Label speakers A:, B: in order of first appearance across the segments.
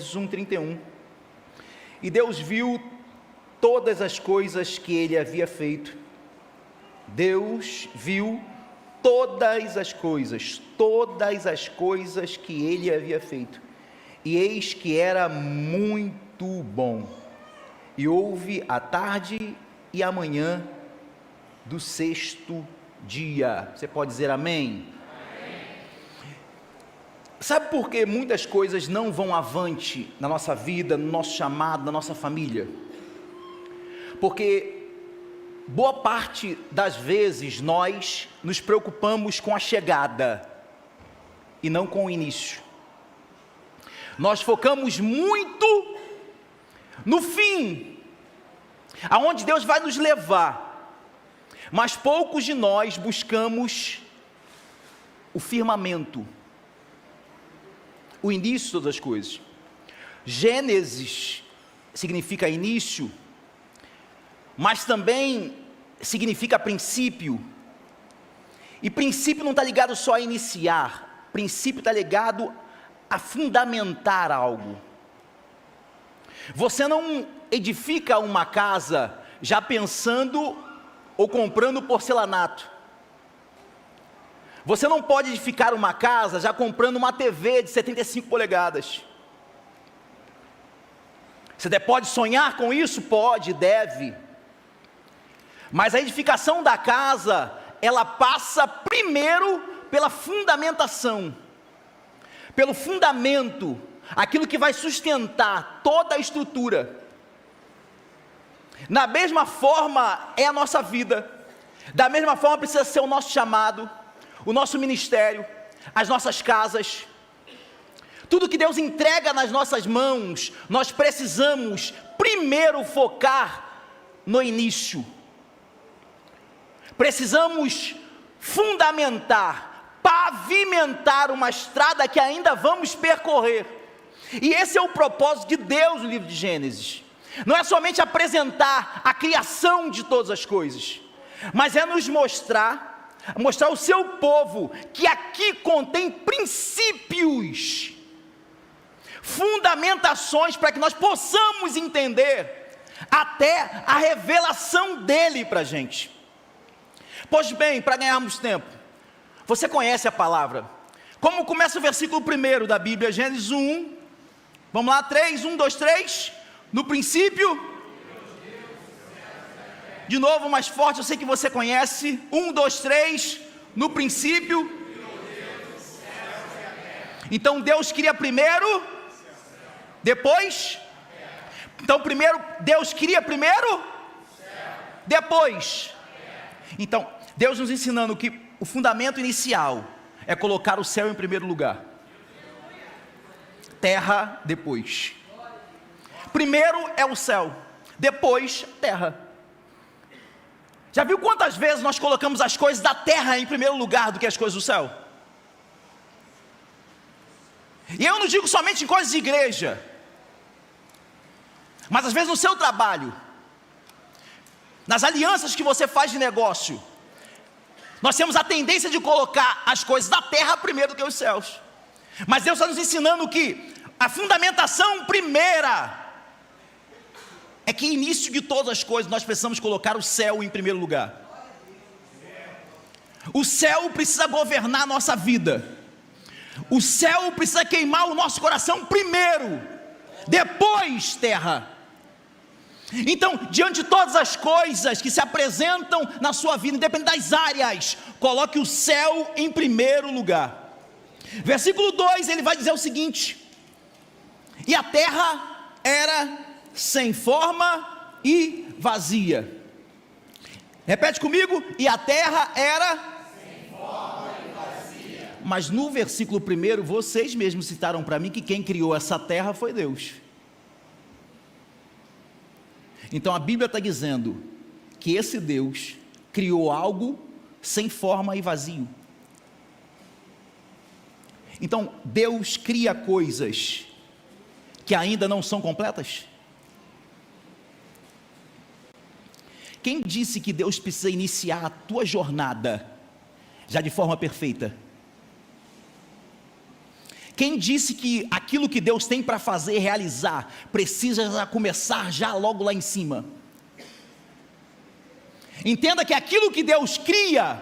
A: Gênesis 1:31. E Deus viu todas as coisas que ele havia feito. Deus viu todas as coisas que ele havia feito. E eis que era muito bom. E houve a tarde e a manhã do sexto dia. Você pode dizer amém? Amém. Sabe por que muitas coisas não vão avante na nossa vida, no nosso chamado, na nossa família? Porque boa parte das vezes nós nos preocupamos com a chegada e não com o início. Nós focamos muito no fim, aonde Deus vai nos levar, mas poucos de nós buscamos o firmamento, o início de todas as coisas. Gênesis significa início, mas também significa princípio, e princípio não está ligado só a iniciar, princípio está ligado a fundamentar algo. Você não edifica uma casa já pensando ou comprando porcelanato. Você não pode edificar uma casa já comprando uma TV de 75 polegadas. Você pode sonhar com isso? Pode, deve. Mas a edificação da casa, ela passa primeiro pela fundamentação, pelo fundamento, aquilo que vai sustentar toda a estrutura. Da mesma forma é a nossa vida, da mesma forma precisa ser o nosso chamado, o nosso ministério, as nossas casas, tudo que Deus entrega nas nossas mãos, nós precisamos primeiro focar no início. Precisamos fundamentar, pavimentar uma estrada que ainda vamos percorrer. E esse é o propósito de Deus no livro de Gênesis. Não é somente apresentar a criação de todas as coisas, mas é nos mostrar o seu povo, que aqui contém princípios, fundamentações para que nós possamos entender até a revelação dele para a gente. Pois bem, para ganharmos tempo, você conhece a palavra. Como começa o versículo 1 da Bíblia, Gênesis 1, vamos lá, 3, 1, 2, 3, no princípio, de novo mais forte, eu sei que você conhece, 1, 2, 3, no princípio, então Deus cria primeiro, depois, então primeiro, Deus cria primeiro, depois, então, Deus nos ensinando que o fundamento inicial é colocar o céu em primeiro lugar, terra depois. Primeiro é o céu, depois terra. Já viu quantas vezes nós colocamos as coisas da terra em primeiro lugar do que as coisas do céu? E eu não digo somente em coisas de igreja, mas às vezes no seu trabalho, nas alianças que você faz de negócio, nós temos a tendência de colocar as coisas da terra primeiro do que os céus. Mas Deus está nos ensinando que a fundamentação primeira é que início de todas as coisas nós precisamos colocar o céu em primeiro lugar. O céu precisa governar a nossa vida. O céu precisa queimar o nosso coração primeiro, depois terra. Então, diante de todas as coisas que se apresentam na sua vida, independente das áreas, coloque o céu em primeiro lugar. Versículo 2, ele vai dizer o seguinte: e a terra era sem forma e vazia. Repete comigo: e a terra era sem forma e vazia. Mas no versículo 1, vocês mesmos citaram para mim que quem criou essa terra foi Deus. Então a Bíblia está dizendo que esse Deus criou algo sem forma e vazio. Então Deus cria coisas que ainda não são completas? Quem disse que Deus precisa iniciar a tua jornada já de forma perfeita? Quem disse que aquilo que Deus tem para fazer, realizar, precisa começar já logo lá em cima? Entenda que aquilo que Deus cria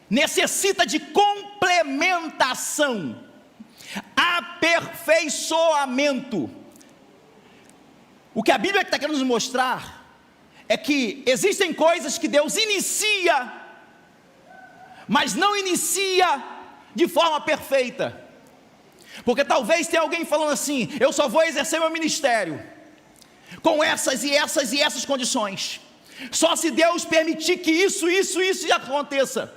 A: necessita de complementação, aperfeiçoamento. O que a Bíblia está querendo nos mostrar é que existem coisas que Deus inicia, mas não inicia de forma perfeita. Porque talvez tenha alguém falando assim: eu só vou exercer meu ministério com essas e essas e essas condições, só se Deus permitir que isso aconteça.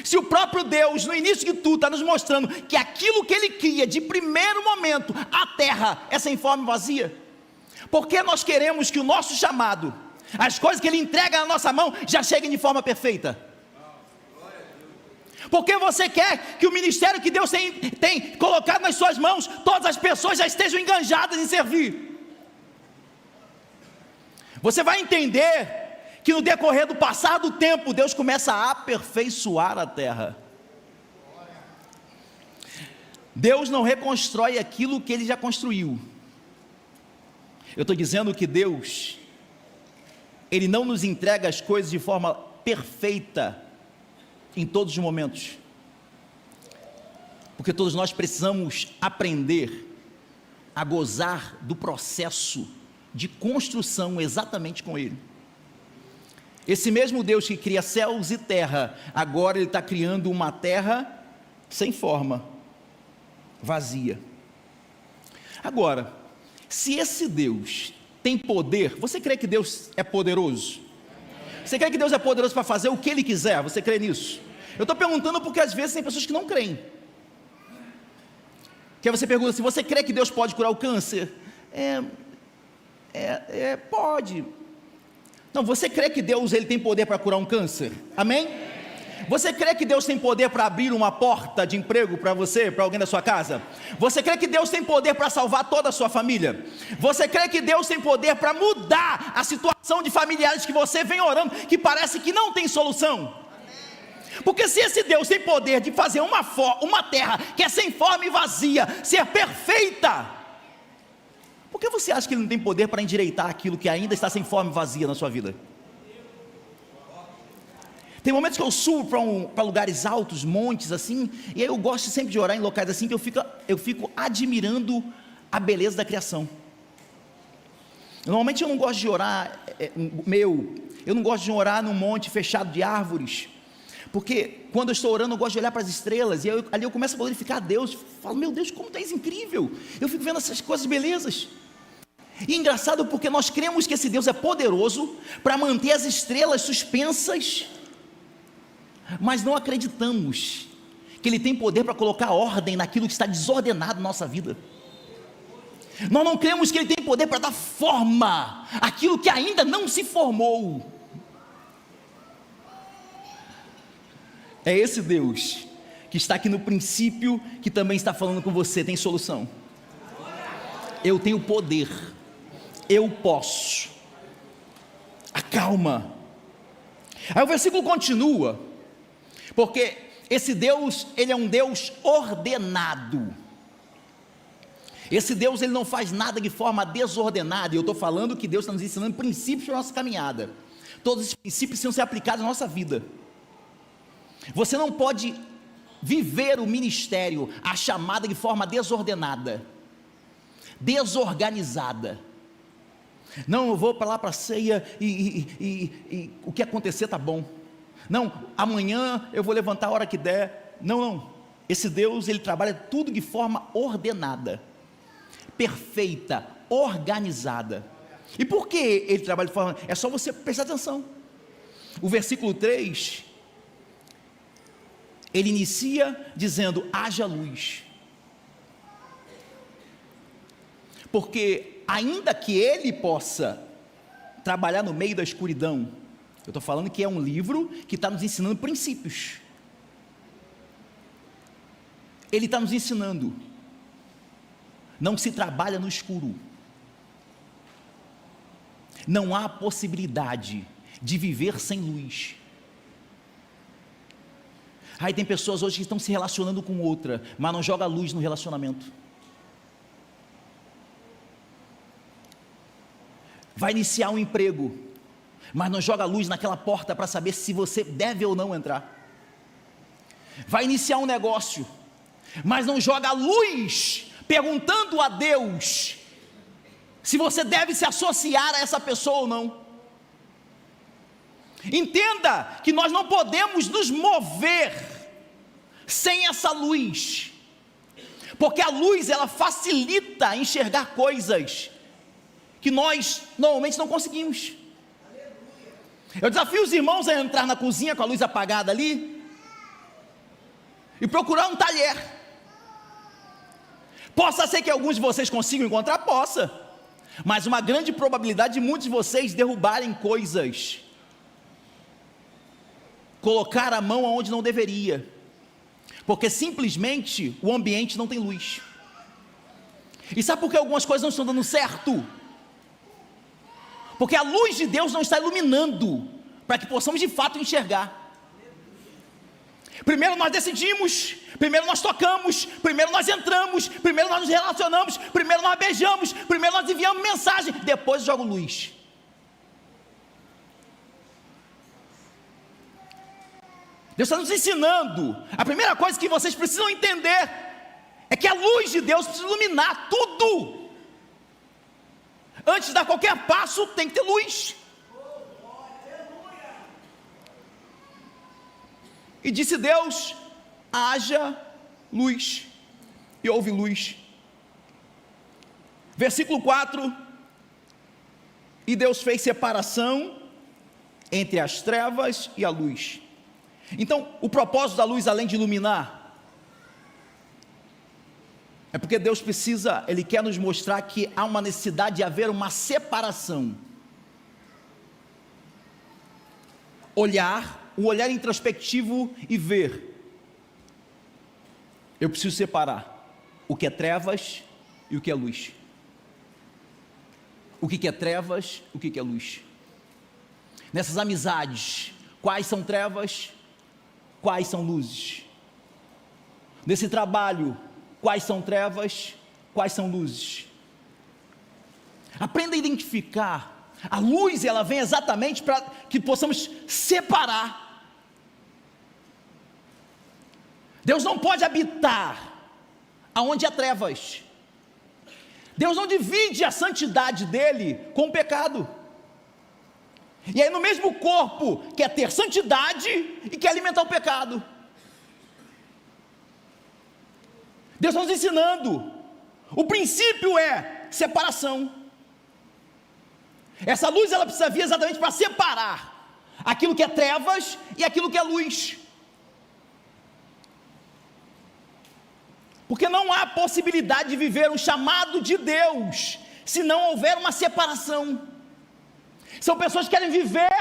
A: Se o próprio Deus, no início de tudo, está nos mostrando que aquilo que Ele cria de primeiro momento, a terra é sem forma e vazia, por que nós queremos que o nosso chamado, as coisas que Ele entrega na nossa mão, já cheguem de forma perfeita? Porque você quer que o ministério que Deus tem colocado nas suas mãos, todas as pessoas já estejam enganjadas em servir? Você vai entender que no decorrer do passar do tempo, Deus começa a aperfeiçoar a terra. Deus não reconstrói aquilo que Ele já construiu. Eu estou dizendo que Deus, Ele não nos entrega as coisas de forma perfeita em todos os momentos, porque todos nós precisamos aprender a gozar do processo de construção exatamente com Ele. Esse mesmo Deus que cria céus e terra, agora Ele está criando uma terra sem forma, vazia. Agora, se esse Deus tem poder, você crê que Deus é poderoso? Você crê que Deus é poderoso para fazer o que Ele quiser? Você crê nisso? Eu estou perguntando porque às vezes tem pessoas que não creem. Que aí você pergunta assim: você crê que Deus pode curar o câncer? Pode. Não, você crê que Deus Ele tem poder para curar um câncer? Amém? Você crê que Deus tem poder para abrir uma porta de emprego para você, para alguém da sua casa? Você crê que Deus tem poder para salvar toda a sua família? Você crê que Deus tem poder para mudar a situação de familiares que você vem orando, que parece que não tem solução? Porque se esse Deus tem poder de fazer uma terra que é sem forma e vazia, ser perfeita, por que você acha que Ele não tem poder para endireitar aquilo que ainda está sem forma e vazia na sua vida? Tem momentos que eu subo para lugares altos, montes assim, e aí eu gosto sempre de orar em locais assim, que eu fico admirando a beleza da criação. Normalmente eu não gosto de orar, eu não gosto de orar num monte fechado de árvores, porque quando eu estou orando eu gosto de olhar para as estrelas, e ali eu começo a glorificar a Deus, falo: meu Deus, como tu és incrível, eu fico vendo essas coisas belezas. E engraçado porque nós cremos que esse Deus é poderoso para manter as estrelas suspensas, mas não acreditamos que Ele tem poder para colocar ordem naquilo que está desordenado na nossa vida. Nós não cremos que Ele tem poder para dar forma àquilo que ainda não se formou. É esse Deus que está aqui no princípio, que também está falando com você: tem solução. Eu tenho poder, eu posso. Acalma. Aí o versículo continua, porque esse Deus, Ele é um Deus ordenado. Esse Deus, Ele não faz nada de forma desordenada. E eu estou falando que Deus está nos ensinando princípios para a nossa caminhada. Todos esses princípios precisam ser aplicados na nossa vida. Você não pode viver o ministério, a chamada, de forma desordenada, desorganizada. Não, eu vou para lá para a ceia e o que acontecer está bom. Não, amanhã eu vou levantar a hora que der. Não. Esse Deus, Ele trabalha tudo de forma ordenada, perfeita, organizada. E por que Ele trabalha de forma... É só você prestar atenção. O versículo 3, Ele inicia dizendo: haja luz. Porque ainda que Ele possa trabalhar no meio da escuridão, eu estou falando que é um livro que está nos ensinando princípios. Ele está nos ensinando: não se trabalha no escuro. Não há possibilidade de viver sem luz. Aí tem pessoas hoje que estão se relacionando com outra, mas não joga luz no relacionamento. Vai iniciar um emprego, mas não joga luz naquela porta para saber se você deve ou não entrar. Vai iniciar um negócio, mas não joga luz perguntando a Deus se você deve se associar a essa pessoa ou não. Entenda que nós não podemos nos mover sem essa luz, porque a luz ela facilita enxergar coisas que nós normalmente não conseguimos. Eu desafio os irmãos a entrar na cozinha com a luz apagada ali e procurar um talher. Possa ser que alguns de vocês consigam encontrar, possa, mas uma grande probabilidade de muitos de vocês derrubarem coisas, colocar a mão aonde não deveria, porque simplesmente o ambiente não tem luz. E sabe por que algumas coisas não estão dando certo? Porque a luz de Deus não está iluminando, para que possamos de fato enxergar. Primeiro nós decidimos, primeiro nós tocamos, primeiro nós entramos, primeiro nós nos relacionamos, primeiro nós beijamos, primeiro nós enviamos mensagem, depois eu jogo luz. Deus está nos ensinando. A primeira coisa que vocês precisam entender é que a luz de Deus precisa iluminar tudo. Antes de dar qualquer passo, tem que ter luz. E disse Deus: haja luz. E houve luz. Versículo 4: e Deus fez separação entre as trevas e a luz. Então, o propósito da luz, além de iluminar, é porque Deus precisa, Ele quer nos mostrar que há uma necessidade de haver uma separação. Um olhar introspectivo e ver. Eu preciso separar o que é trevas e o que é luz. O que é trevas, o que é luz. Nessas amizades, quais são trevas, quais são luzes? Nesse trabalho, quais são trevas, quais são luzes? Aprenda a identificar. A luz, ela vem exatamente para que possamos separar. Deus não pode habitar aonde há trevas. Deus não divide a santidade dele com o pecado. E aí no mesmo corpo quer ter santidade e quer alimentar o pecado. Deus está nos ensinando. O princípio é separação. Essa luz ela precisa vir exatamente para separar aquilo que é trevas e aquilo que é luz. Porque não há possibilidade de viver o chamado de Deus se não houver uma separação. São pessoas que querem viver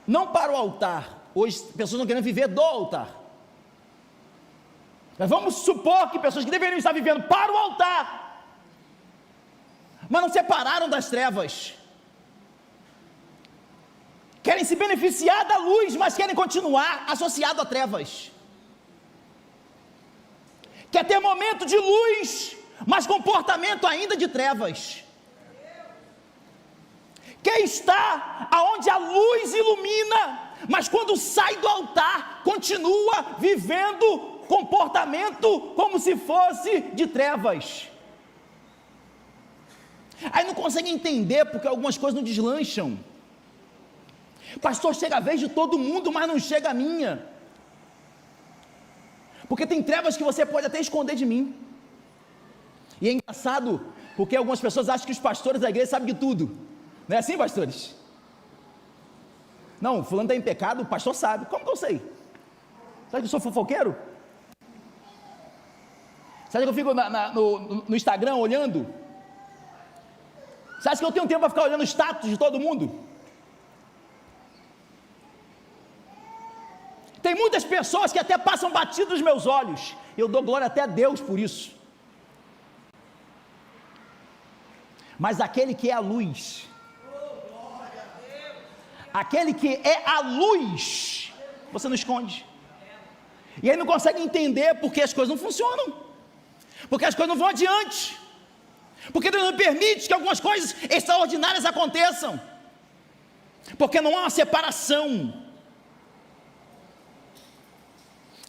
A: não para o altar. Hoje pessoas não querem viver do altar. Mas vamos supor que pessoas que deveriam estar vivendo para o altar, mas não separaram das trevas, querem se beneficiar da luz, mas querem continuar associado a trevas. Quer ter momento de luz, mas comportamento ainda de trevas. Quer estar aonde a luz ilumina, mas quando sai do altar, continua vivendo comportamento como se fosse de trevas. Aí não consegue entender porque algumas coisas não deslancham. Pastor, chega a vez de todo mundo, mas não chega a minha. Porque tem trevas que você pode até esconder de mim. E é engraçado, porque algumas pessoas acham que os pastores da igreja sabem de tudo. Não é assim, pastores? Não, fulano está em pecado, o pastor sabe. Como que eu sei? Sabe que eu sou fofoqueiro? Sabe que eu fico no Instagram olhando? Você acha que eu tenho tempo para ficar olhando o status de todo mundo? Tem muitas pessoas que até passam batido nos meus olhos. Eu dou glória até a Deus por isso. Mas aquele que é a luz, aquele que é a luz, você não esconde. E aí não consegue entender porque as coisas não funcionam, porque as coisas não vão adiante, porque Deus não permite que algumas coisas extraordinárias aconteçam, porque não há uma separação.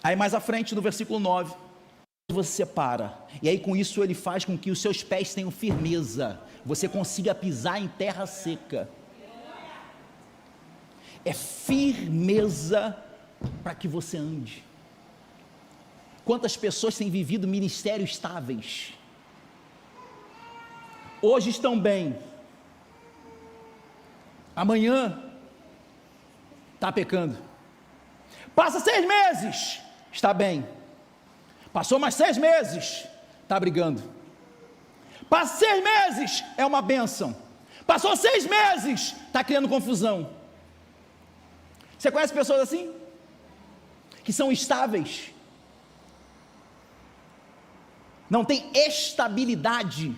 A: Aí mais à frente, no versículo 9, você separa, e aí com isso ele faz com que os seus pés tenham firmeza, você consiga pisar em terra seca. É firmeza para que você ande. Quantas pessoas têm vivido ministérios estáveis, hoje estão bem, amanhã está pecando, passa 6 meses, está bem, passou mais 6 meses, está brigando, passa 6 meses, é uma bênção, passou 6 meses, está criando confusão. Você conhece pessoas assim? Que são estáveis, não tem estabilidade.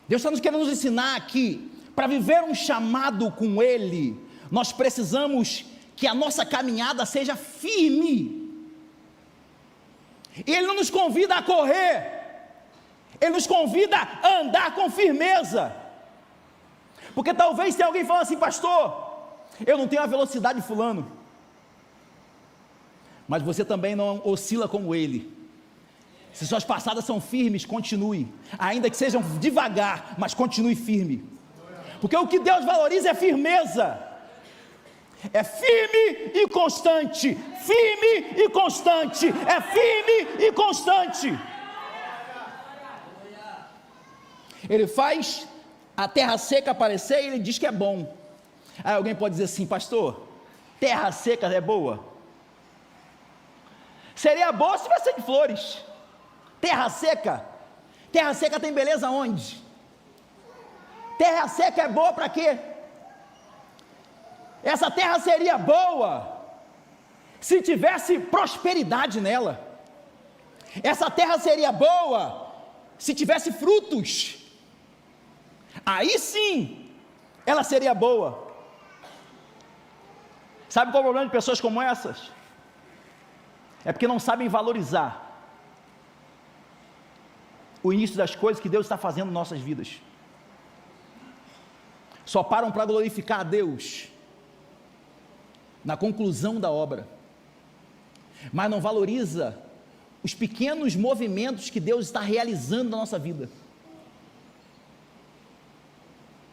A: Deus está nos querendo nos ensinar aqui, para viver um chamado com Ele, nós precisamos que a nossa caminhada seja firme. Ele não nos convida a correr, Ele nos convida a andar com firmeza, porque talvez tenha alguém falando assim: pastor, eu não tenho a velocidade de fulano, mas você também não oscila como ele. Se suas passadas são firmes, continue, ainda que sejam devagar, mas continue firme, porque o que Deus valoriza é firmeza, é firme e constante, firme e constante, é firme e constante. Ele faz a terra seca aparecer e ele diz que é bom. Aí alguém pode dizer assim: pastor, terra seca é boa? Seria boa se tivesse de flores. Terra seca tem beleza onde? Terra seca é boa para quê? Essa terra seria boa se tivesse prosperidade nela. Essa terra seria boa se tivesse frutos. Aí sim, ela seria boa. Sabe qual é o problema de pessoas como essas? É porque não sabem valorizar o início das coisas que Deus está fazendo em nossas vidas. Só param para glorificar a Deus na conclusão da obra, mas não valoriza os pequenos movimentos que Deus está realizando na nossa vida.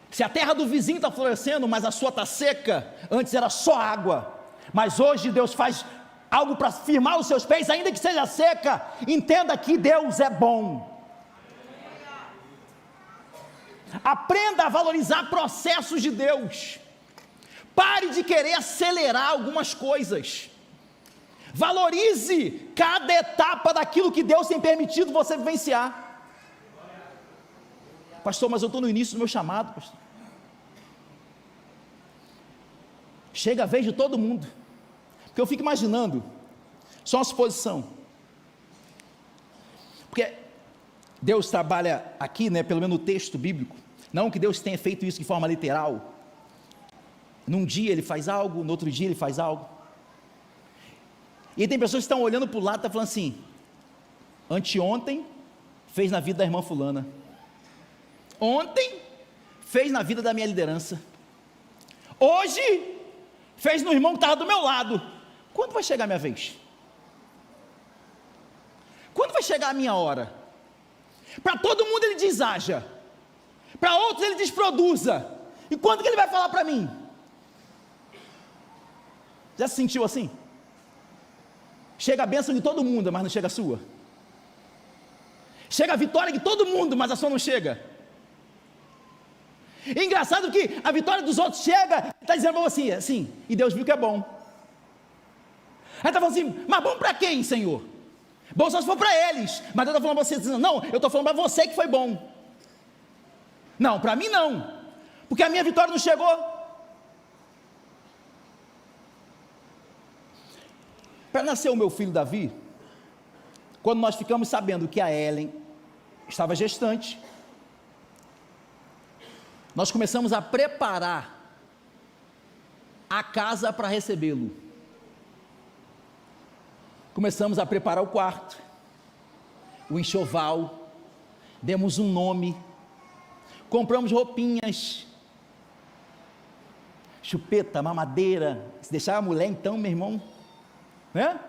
A: Se a terra do vizinho está florescendo, mas a sua está seca, antes era só água, mas hoje Deus faz algo para firmar os seus pés, ainda que seja seca. Entenda que Deus é bom. Aprenda a valorizar processos de Deus. Pare de querer acelerar algumas coisas. Valorize cada etapa daquilo que Deus tem permitido você vivenciar. Pastor, mas eu estou no início do meu chamado, pastor. Chega a vez de todo mundo. Porque eu fico imaginando, só uma suposição, porque Deus trabalha aqui, né, pelo menos no texto bíblico, não que Deus tenha feito isso de forma literal. Num dia ele faz algo, no outro dia ele faz algo. E aí tem pessoas que estão olhando para o lado e estão falando assim: anteontem fez na vida da irmã fulana, ontem fez na vida da minha liderança, hoje fez no irmão que estava do meu lado. Quando vai chegar a minha vez? Quando vai chegar a minha hora? Para todo mundo ele diz haja, para outros ele diz produza, e quando que ele vai falar para mim? Já se sentiu assim? Chega a bênção de todo mundo, mas não chega a sua. Chega a vitória de todo mundo, mas a sua não chega. É engraçado que a vitória dos outros chega, está dizendo assim, assim, e Deus viu que é bom. Aí está falando assim: mas bom para quem, Senhor? Bom só se for para eles. Mas Deus está falando para você, dizendo: não, eu estou falando para você que foi bom. Não, para mim não, porque a minha vitória não chegou. Para nascer o meu filho Davi, quando nós ficamos sabendo que a Ellen estava gestante, nós começamos a preparar a casa para recebê-lo. Começamos a preparar o quarto, o enxoval, demos um nome, compramos roupinhas, chupeta, mamadeira. Se deixar a mulher, então, meu irmão, né?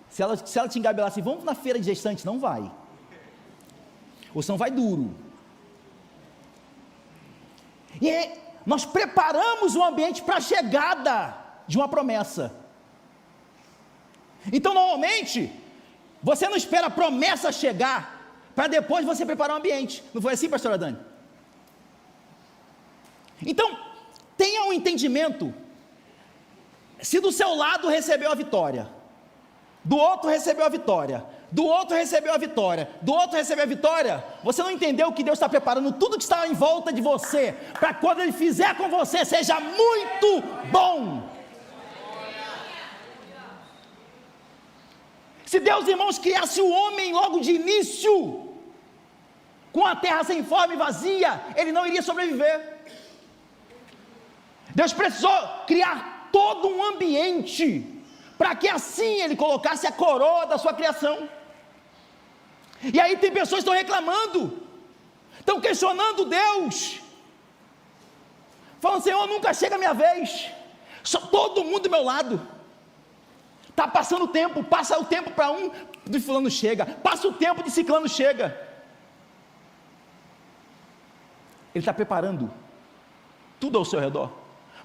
A: Se ela te engabelar assim, vamos na feira de gestante, não vai. Ou senão vai duro. E aí, nós preparamos o ambiente para a chegada de uma promessa. Então, normalmente, você não espera a promessa chegar, para depois você preparar o ambiente. Não foi assim, pastora Dani? Então, tenha um entendimento. Se do seu lado recebeu a vitória, do outro recebeu a vitória, do outro recebeu a vitória, do outro recebeu a vitória, você não entendeu que Deus está preparando tudo que está em volta de você, para quando Ele fizer com você, seja muito bom. Se Deus, irmãos, criasse o homem logo de início, com a terra sem forma e vazia, ele não iria sobreviver. Deus precisou criar todo um ambiente, para que assim Ele colocasse a coroa da sua criação. E aí tem pessoas que estão reclamando, estão questionando Deus, falando: Senhor, nunca chega a minha vez, só todo mundo do meu lado, está passando o tempo, passa o tempo para um, de fulano chega, passa o tempo de ciclano chega. Ele está preparando tudo ao seu redor,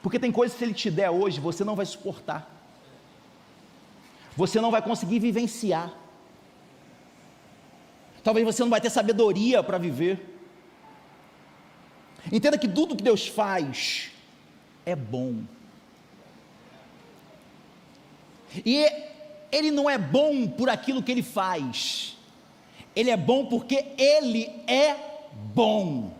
A: porque tem coisas que se Ele te der hoje, você não vai suportar, você não vai conseguir vivenciar, talvez você não vai ter sabedoria para viver. Entenda que tudo que Deus faz é bom, e Ele não é bom por aquilo que Ele faz, Ele é bom porque Ele é bom.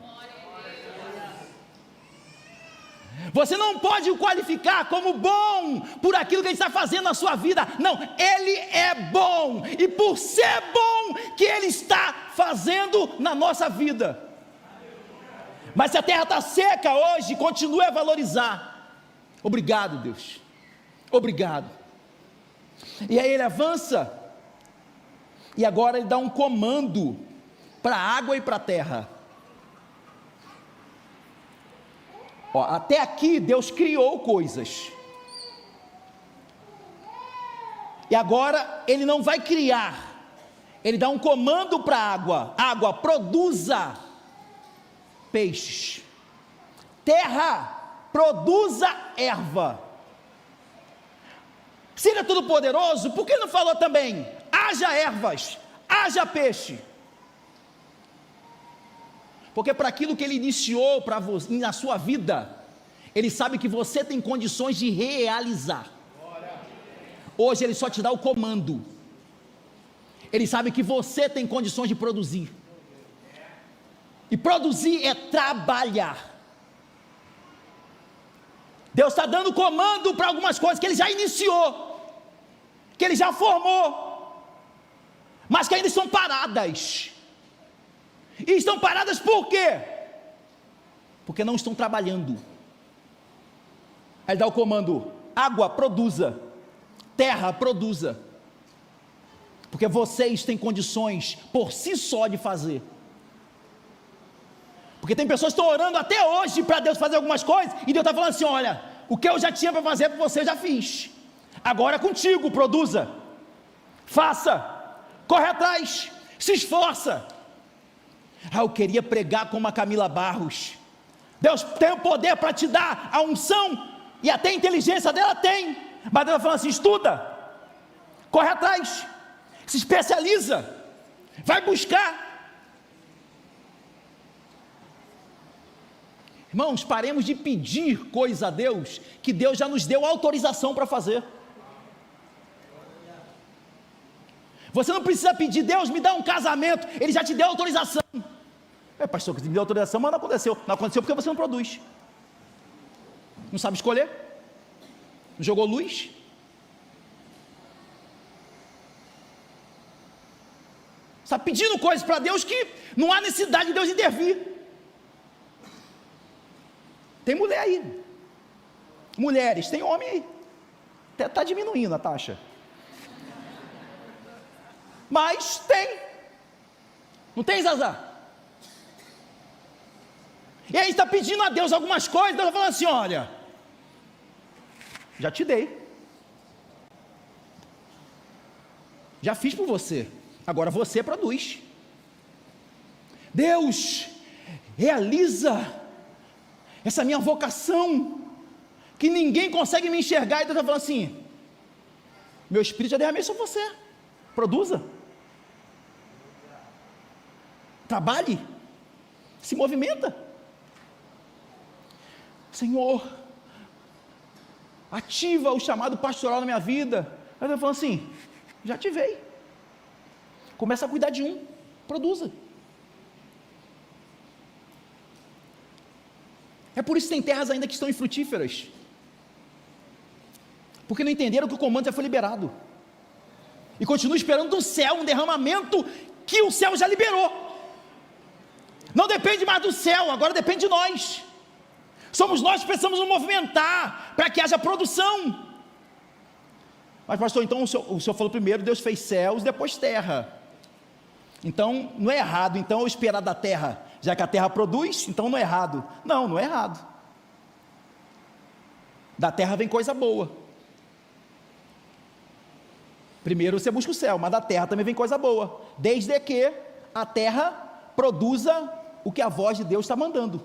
A: Você não pode o qualificar como bom por aquilo que Ele está fazendo na sua vida. Não, Ele é bom, e por ser bom que Ele está fazendo na nossa vida. Mas se a terra está seca hoje, continue a valorizar. Obrigado, Deus, obrigado. E aí Ele avança, e agora Ele dá um comando para a água e para a terra. Ó, até aqui Deus criou coisas, e agora Ele não vai criar, Ele dá um comando para a água: água, produza peixes, terra, produza erva. Se Ele é todo poderoso, por que não falou também: haja ervas, haja peixe? Porque para aquilo que Ele iniciou para você, na sua vida, Ele sabe que você tem condições de realizar. Hoje Ele só te dá o comando. Ele sabe que você tem condições de produzir. E produzir é trabalhar. Deus está dando comando para algumas coisas que Ele já iniciou, que Ele já formou, mas que ainda estão paradas. E estão paradas por quê? Porque não estão trabalhando. Aí Ele dá o comando: água, produza, terra, produza, porque vocês têm condições por si só de fazer. Porque tem pessoas que estão orando até hoje para Deus fazer algumas coisas, e Deus está falando assim: olha, o que eu já tinha para fazer por você eu já fiz, agora é contigo, produza, faça, corre atrás, se esforça. Eu queria pregar como a Camila Barros. Deus tem o poder para te dar a unção, e até a inteligência dela tem, mas Deus está falando assim: estuda, corre atrás, se especializa, vai buscar. Irmãos, paremos de pedir coisa a Deus, que Deus já nos deu autorização para fazer. Você não precisa pedir: Deus, me dá um casamento, Ele já te deu autorização. Pastor, que me deu autorização, mas não aconteceu. Não aconteceu porque você não produz, não sabe escolher, não jogou luz. Está pedindo coisas para Deus que não há necessidade de Deus intervir. Tem mulher aí, Mulheres, tem homem aí, até está diminuindo a taxa, mas tem, não tem, Zazá? E aí está pedindo a Deus algumas coisas, Deus está falando assim: olha, já te dei, já fiz por você, agora você produz. Deus, realiza essa minha vocação, que ninguém consegue me enxergar, e Deus está falando assim: meu espírito já derramei sobre você, produza, trabalhe, se movimenta. Senhor, ativa o chamado pastoral na minha vida. Aí Deus está falando assim: já te veio, começa a cuidar de um, produza. É por isso que tem terras ainda que estão infrutíferas, porque não entenderam que o comando já foi liberado, e continuam esperando do céu um derramamento que o céu já liberou. Não depende mais do céu, agora depende de nós. Somos nós que precisamos nos movimentar para que haja produção. Mas pastor, então o senhor falou primeiro Deus fez céus, depois terra, então não é errado então eu esperar da terra, já que a terra produz, então não é errado. Não é errado, da terra vem coisa boa. Primeiro você busca o céu, mas da terra também vem coisa boa, desde que a terra produza o que a voz de Deus está mandando.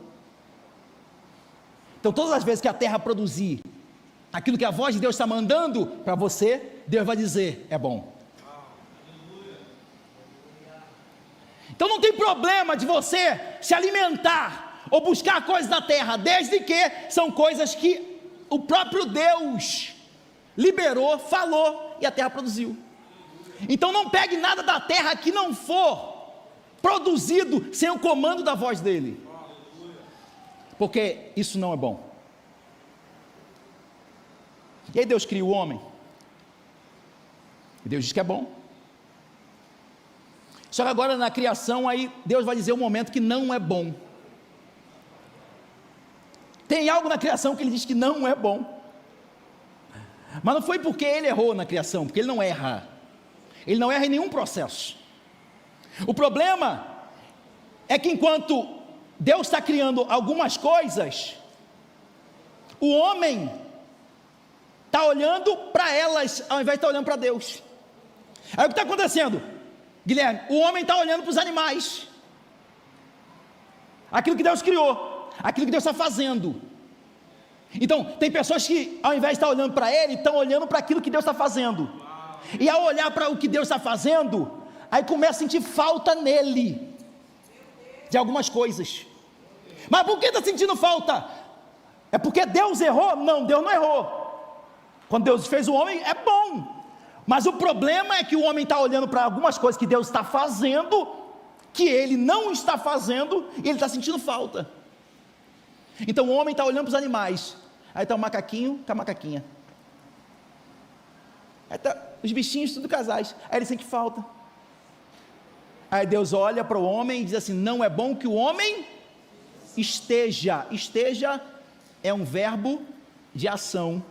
A: Então todas as vezes que a terra produzir aquilo que a voz de Deus está mandando para você, Deus vai dizer: é bom. Então não tem problema de você se alimentar ou buscar coisas da terra, desde que são coisas que o próprio Deus liberou, falou e a terra produziu. Então não pegue nada da terra que não for produzido sem o comando da voz dele, porque isso não é bom. E aí Deus cria o homem, e Deus diz que é bom. Só que agora na criação, aí Deus vai dizer um momento que não é bom. Tem algo na criação que ele diz que não é bom, mas não foi porque ele errou na criação, porque ele não erra em nenhum processo. O problema é que enquanto Deus está criando algumas coisas, o homem está olhando para elas, ao invés de estar olhando para Deus. Aí o que está acontecendo, Guilherme? O homem está olhando para os animais, aquilo que Deus criou, aquilo que Deus está fazendo. Então, tem pessoas que, ao invés de estar olhando para ele, estão olhando para aquilo que Deus está fazendo. E ao olhar para o que Deus está fazendo, aí começa a sentir falta nele, de algumas coisas. Mas por que está sentindo falta? É porque Deus errou? Não, Deus não errou. Quando Deus fez o homem, é bom. Mas o problema é que o homem está olhando para algumas coisas que Deus está fazendo, que ele não está fazendo, e ele está sentindo falta. Então o homem está olhando para os animais, aí está o macaquinho com a macaquinha, aí está os bichinhos tudo casais, aí ele sente falta. Aí Deus olha para o homem e diz assim: não é bom que o homem esteja. Esteja é um verbo de ação,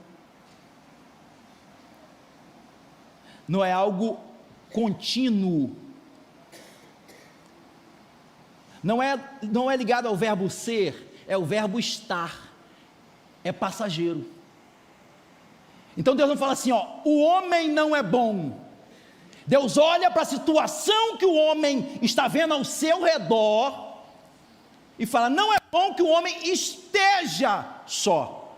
A: não é algo contínuo, não é ligado ao verbo ser, é o verbo estar, é passageiro. Então Deus não fala assim, o homem não é bom. Deus olha para a situação que o homem está vendo ao seu redor e fala: não é bom que o homem esteja só.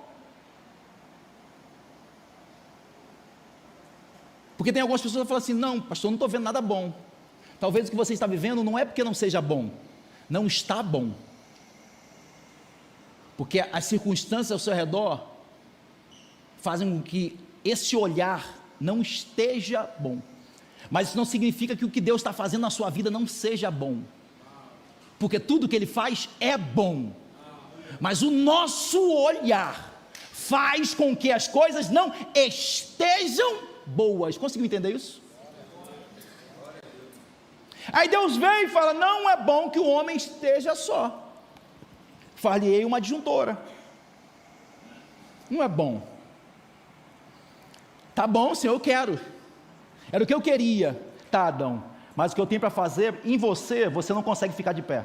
A: Porque tem algumas pessoas que falam assim: não, pastor, não estou vendo nada bom. Talvez o que você está vivendo não é porque não seja bom, não está bom, porque as circunstâncias ao seu redor fazem com que esse olhar não esteja bom. Mas isso não significa que o que Deus está fazendo na sua vida não seja bom, porque tudo que Ele faz é bom, mas o nosso olhar faz com que as coisas não estejam boas. Conseguiu entender isso? Aí Deus vem e fala: não é bom que o homem esteja só, far-lhe-ei uma adjuntora. Não é bom. Tá bom, Senhor, eu quero. Era o que eu queria. Tá, Adão. Mas o que eu tenho para fazer em você, você não consegue ficar de pé.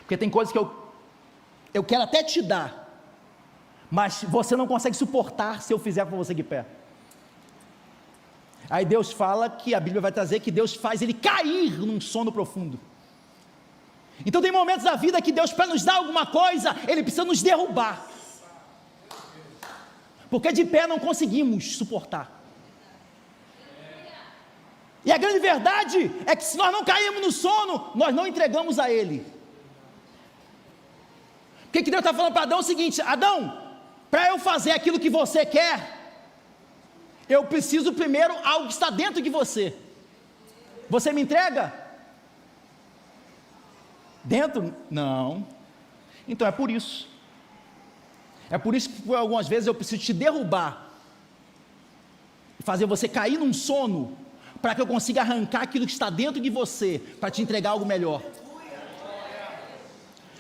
A: Porque tem coisas que eu quero até te dar, mas você não consegue suportar se eu fizer para você de pé. Aí Deus fala que a Bíblia vai trazer que Deus faz ele cair num sono profundo. Então tem momentos da vida que Deus, para nos dar alguma coisa, Ele precisa nos derrubar, porque de pé não conseguimos suportar. E a grande verdade é que se nós não caímos no sono, nós não entregamos a Ele. O que Deus está falando para Adão é o seguinte: Adão, para eu fazer aquilo que você quer, eu preciso primeiro algo que está dentro de você. Você me entrega? Dentro? Não. Então é por isso. É por isso que algumas vezes eu preciso te derrubar, fazer você cair num sono, para que eu consiga arrancar aquilo que está dentro de você, para te entregar algo melhor.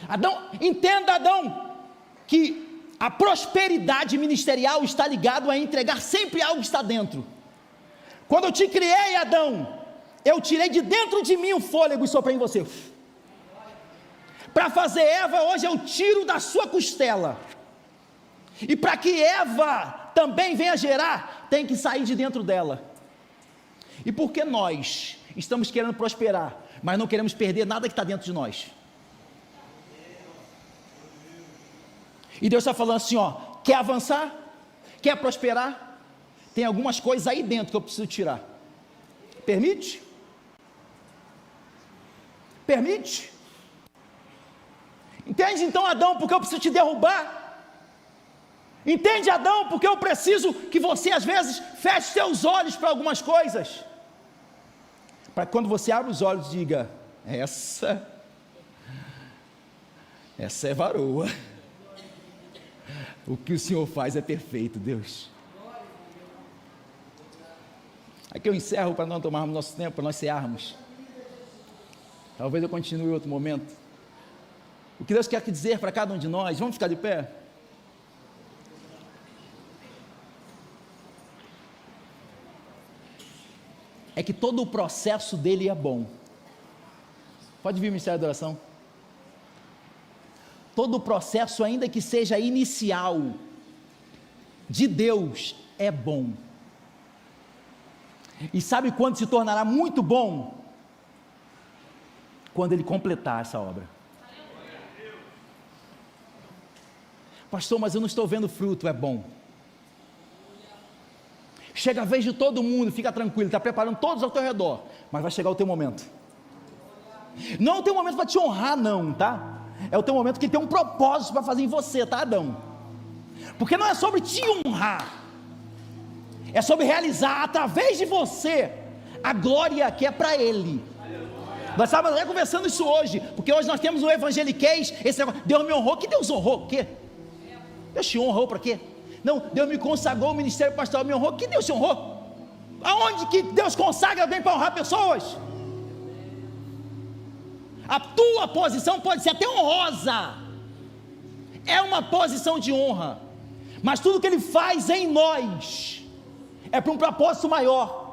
A: Adão, entenda, Adão, que a prosperidade ministerial está ligado a entregar sempre algo que está dentro. Quando eu te criei, Adão, eu tirei de dentro de mim o fôlego e soprei em você. Para fazer Eva, hoje eu tiro da sua costela. E para que Eva também venha gerar, tem que sair de dentro dela. E por que nós estamos querendo prosperar, mas não queremos perder nada que está dentro de nós? E Deus está falando assim, ó, quer avançar? Quer prosperar? Tem algumas coisas aí dentro que eu preciso tirar. Permite? Permite? Entende então, Adão, porque eu preciso te derrubar? Entende, Adão, porque eu preciso que você às vezes feche seus olhos para algumas coisas, para que quando você abre os olhos diga, essa é varoa, o que o Senhor faz é perfeito, Deus. Aqui eu encerro para não tomarmos nosso tempo, para nós cearmos. Talvez eu continue em outro momento. O que Deus quer dizer para cada um de nós, vamos ficar de pé? É que todo o processo dele é bom. Pode vir o Ministério da Oração. Todo o processo, ainda que seja inicial, de Deus, é bom. E sabe quando se tornará muito bom? Quando Ele completar essa obra. Pastor, mas eu não estou vendo fruto. É bom. Chega a vez de todo mundo, fica tranquilo, está preparando todos ao teu redor, mas vai chegar o teu momento. Não é o teu momento para te honrar, não, tá? É o teu momento que tem um propósito para fazer em você, tá, Adão? Porque não é sobre te honrar, é sobre realizar através de você a glória que é para Ele. Nós estávamos até conversando isso hoje, porque hoje nós temos o evangeliquez, esse negócio, Deus me honrou. Que Deus honrou? O quê? Deus te honrou para quê? Não, Deus me consagrou, o ministério pastoral me honrou. Que Deus te honrou? Aonde que Deus consagra alguém para honrar pessoas? A tua posição pode ser até honrosa, é uma posição de honra, mas tudo que Ele faz em nós é para um propósito maior.